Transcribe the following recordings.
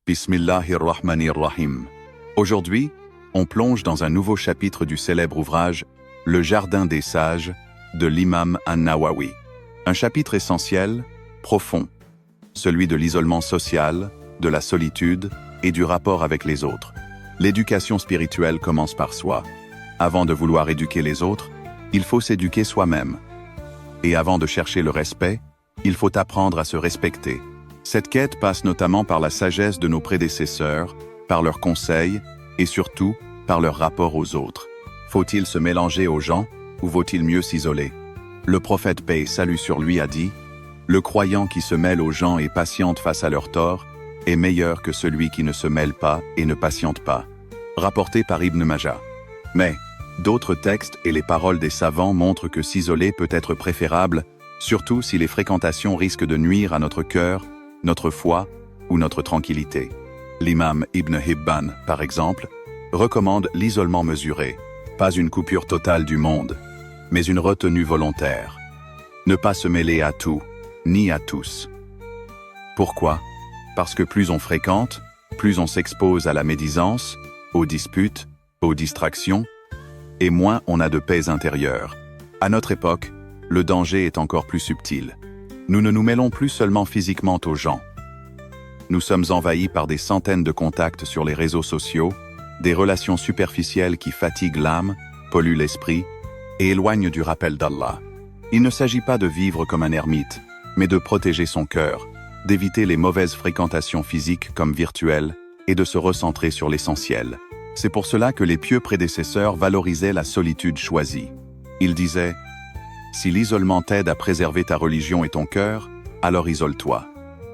Bismillahirrahmanirrahim. Aujourd'hui, on plonge dans un nouveau chapitre du célèbre ouvrage Le Jardin des Sages de l'imam An-Nawawi. Un chapitre essentiel, profond, celui de l'isolement social, de la solitude et du rapport avec les autres. L'éducation spirituelle commence par soi. Avant de vouloir éduquer les autres, il faut s'éduquer soi-même. Et avant de chercher le respect, il faut apprendre à se respecter. Cette quête passe notamment par la sagesse de nos prédécesseurs, par leurs conseils et surtout par leur rapport aux autres. Faut-il se mélanger aux gens ou vaut-il mieux s'isoler? Le prophète paix et salut sur lui a dit « Le croyant qui se mêle aux gens et patiente face à leurs torts est meilleur que celui qui ne se mêle pas et ne patiente pas. » Rapporté par Ibn Majah. Mais d'autres textes et les paroles des savants montrent que s'isoler peut être préférable, surtout si les fréquentations risquent de nuire à notre cœur, notre foi ou notre tranquillité. L'imam Ibn Hibban, par exemple, recommande l'isolement mesuré, pas une coupure totale du monde, mais une retenue volontaire. Ne pas se mêler à tout, ni à tous. Pourquoi? Parce que plus on fréquente, plus on s'expose à la médisance, aux disputes, aux distractions, et moins on a de paix intérieure. À notre époque, le danger est encore plus subtil. Nous ne nous mêlons plus seulement physiquement aux gens. Nous sommes envahis par des centaines de contacts sur les réseaux sociaux, des relations superficielles qui fatiguent l'âme, polluent l'esprit et éloignent du rappel d'Allah. Il ne s'agit pas de vivre comme un ermite, mais de protéger son cœur, d'éviter les mauvaises fréquentations physiques comme virtuelles et de se recentrer sur l'essentiel. C'est pour cela que les pieux prédécesseurs valorisaient la solitude choisie. Ils disaient « Si l'isolement t'aide à préserver ta religion et ton cœur, alors isole-toi. »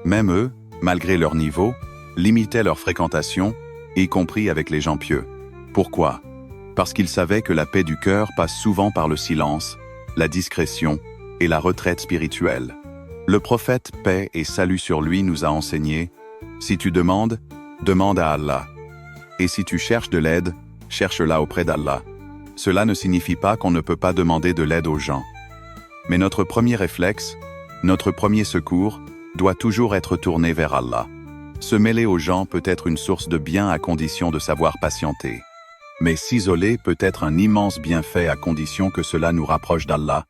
Même eux, malgré leur niveau, limitaient leur fréquentation, y compris avec les gens pieux. Pourquoi? Parce qu'ils savaient que la paix du cœur passe souvent par le silence, la discrétion et la retraite spirituelle. Le prophète, paix et salut sur lui, nous a enseigné « Si tu demandes, demande à Allah. Et si tu cherches de l'aide, cherche-la auprès d'Allah. » Cela ne signifie pas qu'on ne peut pas demander de l'aide aux gens. Mais notre premier réflexe, notre premier secours, doit toujours être tourné vers Allah. Se mêler aux gens peut être une source de bien à condition de savoir patienter. Mais s'isoler peut être un immense bienfait à condition que cela nous rapproche d'Allah.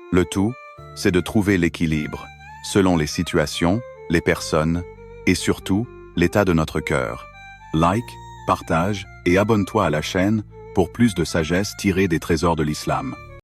Le tout, c'est de trouver l'équilibre, selon les situations, les personnes, et surtout, l'état de notre cœur. Like, partage et abonne-toi à la chaîne pour plus de sagesse tirée des trésors de l'islam.